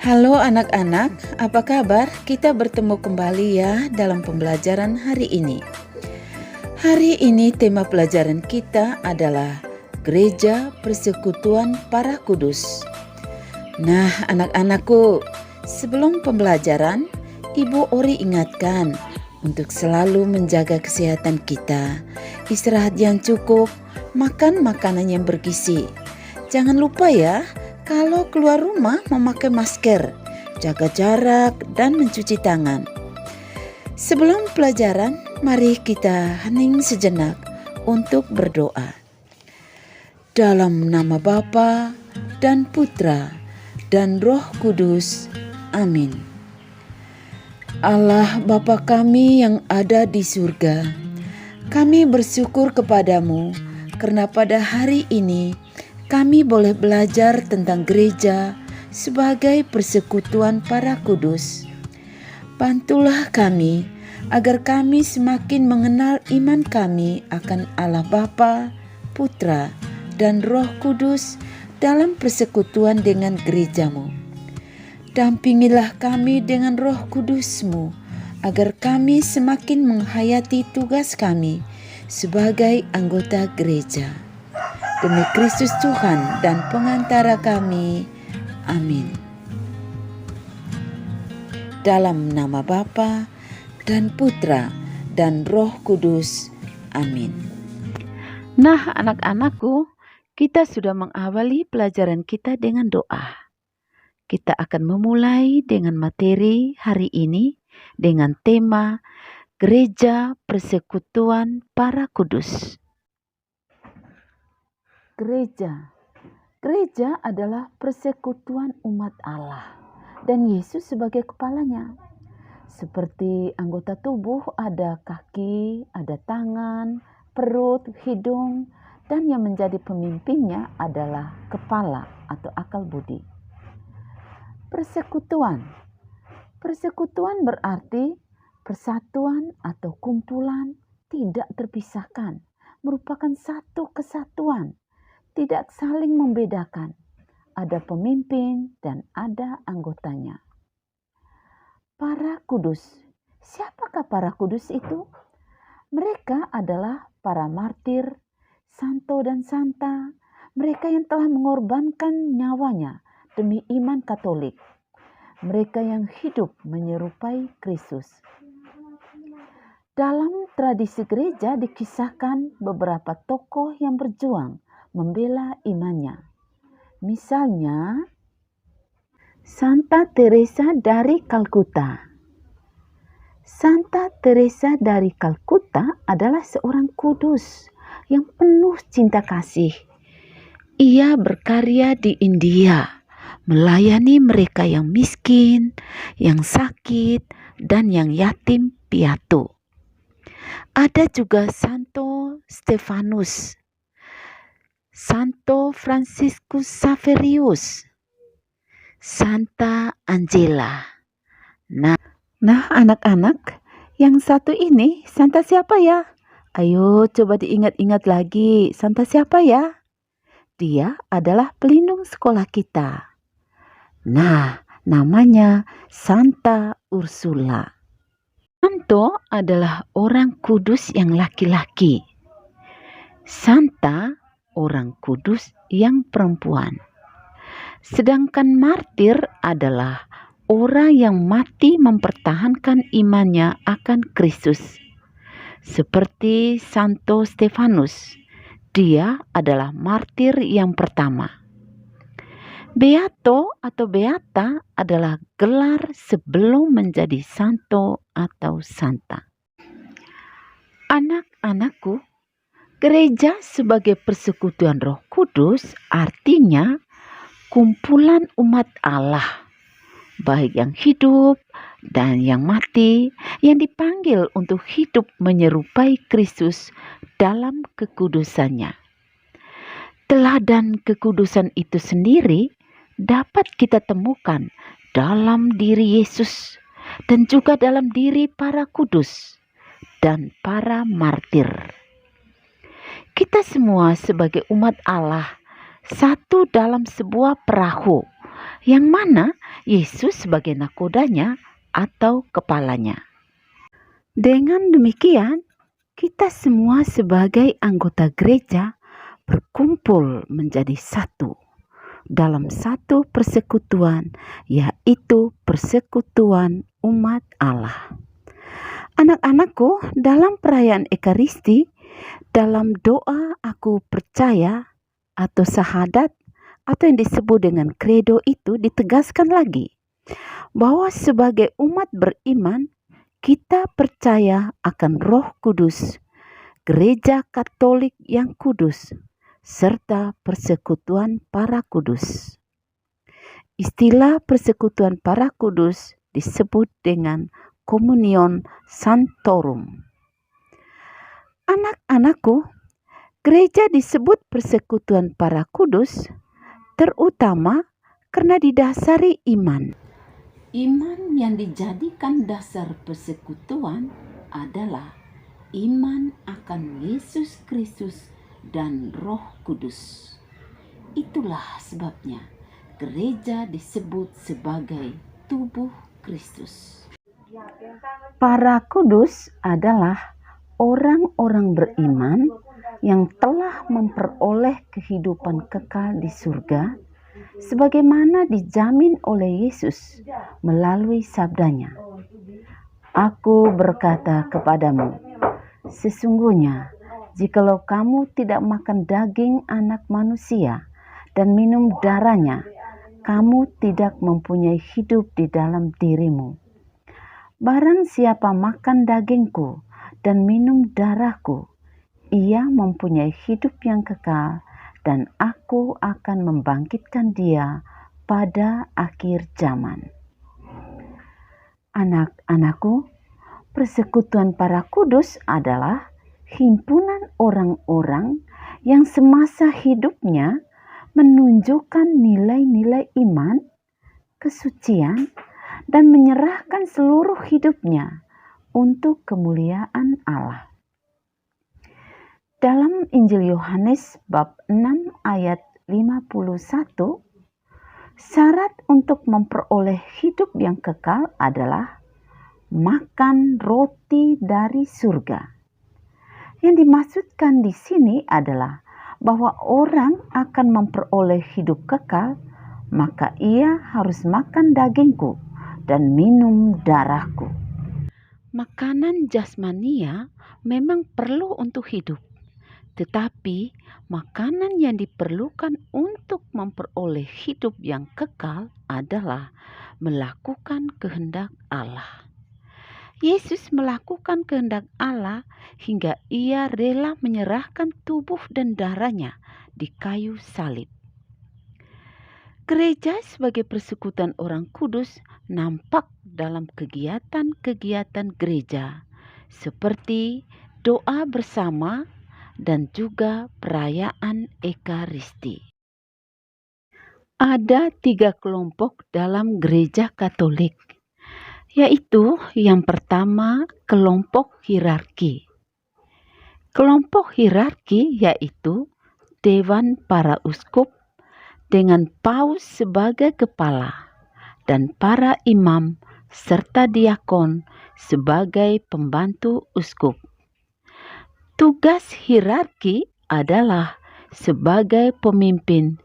Halo anak-anak, apa kabar? Kita bertemu kembali ya dalam pembelajaran hari ini. Hari ini tema pelajaran kita adalah Gereja Persekutuan Para Kudus. Nah, anak-anakku, sebelum pembelajaran, Ibu Ori ingatkan untuk selalu menjaga kesehatan kita, istirahat yang cukup, makan makanan yang bergizi. Jangan lupa ya, kalau keluar rumah memakai masker, jaga jarak, dan mencuci tangan. Sebelum pelajaran, mari kita hening sejenak untuk berdoa. Dalam nama Bapa dan Putra dan Roh Kudus. Amin. Allah Bapa kami yang ada di surga, kami bersyukur kepadamu karena pada hari ini kami boleh belajar tentang gereja sebagai persekutuan para kudus. Bantulah kami agar kami semakin mengenal iman kami akan Allah Bapa, Putra, dan Roh Kudus dalam persekutuan dengan gerejamu. Dampingilah kami dengan Roh Kudus-Mu agar kami semakin menghayati tugas kami sebagai anggota gereja. Demi Kristus Tuhan dan pengantara kami. Amin. Dalam nama Bapa dan Putra dan Roh Kudus. Amin. Nah, anak-anakku, kita sudah mengawali pelajaran kita dengan doa. Kita akan memulai dengan materi hari ini dengan tema Gereja Persekutuan Para Kudus. Gereja adalah persekutuan umat Allah dan Yesus sebagai kepalanya. Seperti anggota tubuh ada kaki, ada tangan, perut, hidung, dan yang menjadi pemimpinnya adalah kepala atau akal budi. Persekutuan berarti persatuan atau kumpulan tidak terpisahkan, merupakan satu kesatuan. Tidak saling membedakan. Ada pemimpin dan ada anggotanya. Para kudus. Siapakah para kudus itu? Mereka adalah para martir, santo dan santa. Mereka yang telah mengorbankan nyawanya demi iman Katolik. Mereka yang hidup menyerupai Kristus. Dalam tradisi gereja dikisahkan beberapa tokoh yang berjuang membela imannya. Misalnya, Santa Teresa dari Kalkuta. Santa Teresa dari Kalkuta adalah seorang kudus yang penuh cinta kasih. Ia berkarya di India, melayani mereka yang miskin, yang sakit, dan yang yatim piatu. Ada juga Santo Stefanus, Santo Franciscus Xaverius, Santa Angela. Nah anak-anak, yang satu ini Santa siapa ya? Ayo coba diingat-ingat lagi, Santa siapa ya? Dia adalah pelindung sekolah kita. Nah, namanya Santa Ursula. Santo adalah orang kudus yang laki-laki. Santa orang kudus yang perempuan. Sedangkan martir adalah orang yang mati mempertahankan imannya akan Kristus. Seperti Santo Stefanus, dia adalah martir yang pertama. Beato atau beata adalah gelar sebelum menjadi santo atau santa. Anak-anakku, gereja sebagai persekutuan Roh Kudus artinya kumpulan umat Allah, baik yang hidup dan yang mati, yang dipanggil untuk hidup menyerupai Kristus dalam kekudusannya. Teladan kekudusan itu sendiri dapat kita temukan dalam diri Yesus dan juga dalam diri para kudus dan para martir. Kita semua sebagai umat Allah satu dalam sebuah perahu, yang mana Yesus sebagai nakodanya atau kepalanya. Dengan demikian, kita semua sebagai anggota gereja berkumpul menjadi satu dalam satu persekutuan, yaitu persekutuan umat Allah. Anak-anakku, dalam perayaan Ekaristi, dalam doa aku percaya atau syahadat atau yang disebut dengan kredo itu ditegaskan lagi bahwa sebagai umat beriman kita percaya akan Roh Kudus, Gereja Katolik yang kudus, serta persekutuan para kudus. Istilah persekutuan para kudus disebut dengan Communion Sanctorum. Anak-anakku, gereja disebut persekutuan para kudus terutama karena didasari iman. Iman yang dijadikan dasar persekutuan adalah iman akan Yesus Kristus dan Roh Kudus. Itulah sebabnya gereja disebut sebagai tubuh Kristus. Para kudus adalah orang-orang beriman yang telah memperoleh kehidupan kekal di surga sebagaimana dijamin oleh Yesus melalui sabdanya. Aku berkata kepadamu, sesungguhnya jikalau kamu tidak makan daging anak manusia dan minum darahnya, kamu tidak mempunyai hidup di dalam dirimu. Barang siapa makan dagingku dan minum darahku, ia mempunyai hidup yang kekal, dan aku akan membangkitkan dia pada akhir zaman. Anak-anakku, persekutuan para kudus adalah himpunan orang-orang yang semasa hidupnya menunjukkan nilai-nilai iman, kesucian, dan menyerahkan seluruh hidupnya untuk kemuliaan Allah. Dalam Injil Yohanes bab 6 ayat 51, syarat untuk memperoleh hidup yang kekal adalah makan roti dari surga. Yang dimaksudkan di sini adalah bahwa orang akan memperoleh hidup kekal, maka ia harus makan dagingku dan minum darahku. Makanan jasmania memang perlu untuk hidup, tetapi makanan yang diperlukan untuk memperoleh hidup yang kekal adalah melakukan kehendak Allah. Yesus melakukan kehendak Allah hingga ia rela menyerahkan tubuh dan darahnya di kayu salib. Gereja sebagai persekutuan orang kudus nampak dalam kegiatan-kegiatan gereja seperti doa bersama dan juga perayaan Ekaristi. Ada 3 kelompok dalam gereja Katolik, yaitu yang pertama kelompok hierarki. Kelompok hierarki yaitu Dewan para Uskup dengan Paus sebagai kepala dan para imam serta diakon sebagai pembantu uskup. Tugas hierarki adalah sebagai pemimpin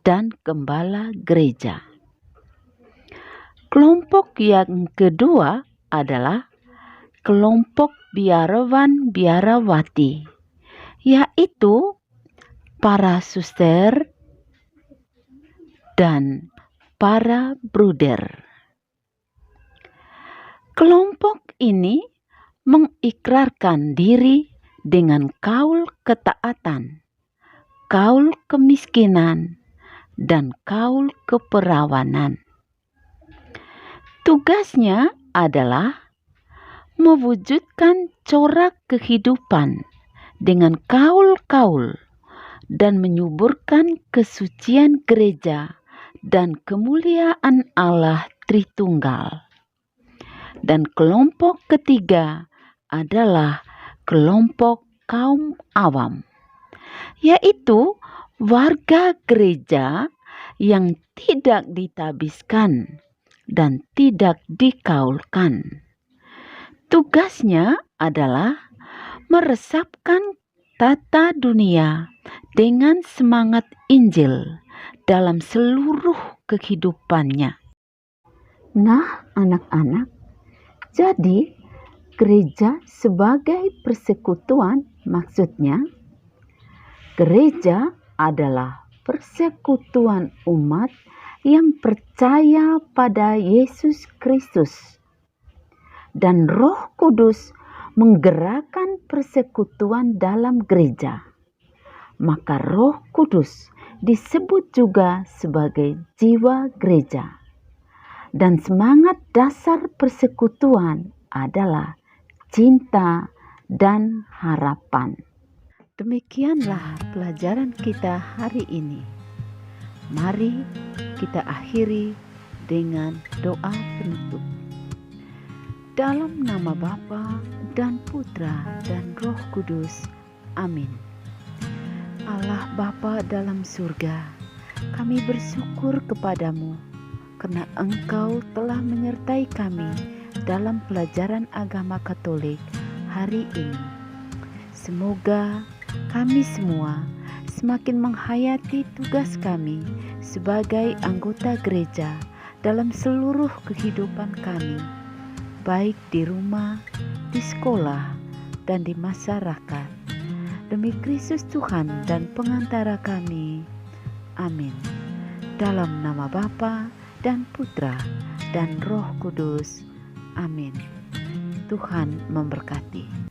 dan gembala gereja. Kelompok yang kedua adalah kelompok biarawan-biarawati, yaitu para suster dan para bruder. Kelompok ini mengikrarkan diri dengan kaul ketaatan, kaul kemiskinan, dan kaul keperawanan. Tugasnya adalah mewujudkan corak kehidupan dengan kaul-kaul dan menyuburkan kesucian gereja dan kemuliaan Allah Tritunggal. Dan kelompok ketiga adalah kelompok kaum awam, yaitu warga gereja yang tidak ditabiskan dan tidak dikaulkan. Tugasnya adalah meresapkan tata dunia dengan semangat Injil dalam seluruh kehidupannya. Nah, anak-anak, jadi gereja sebagai persekutuan, maksudnya gereja adalah persekutuan umat yang percaya pada Yesus Kristus, dan Roh Kudus menggerakkan persekutuan dalam gereja. Maka Roh Kudus disebut juga sebagai jiwa gereja. Dan semangat dasar persekutuan adalah cinta dan harapan. Demikianlah pelajaran kita hari ini. Mari kita akhiri dengan doa penutup. Dalam nama Bapa dan Putra dan Roh Kudus. Amin. Allah Bapa dalam surga, kami bersyukur kepadamu karena Engkau telah menyertai kami dalam pelajaran agama Katolik hari ini. Semoga kami semua semakin menghayati tugas kami sebagai anggota gereja dalam seluruh kehidupan kami, baik di rumah, di sekolah, dan di masyarakat. Demi Kristus Tuhan dan pengantara kami. Amin. Dalam nama Bapa dan Putra dan Roh Kudus. Amin. Tuhan memberkati.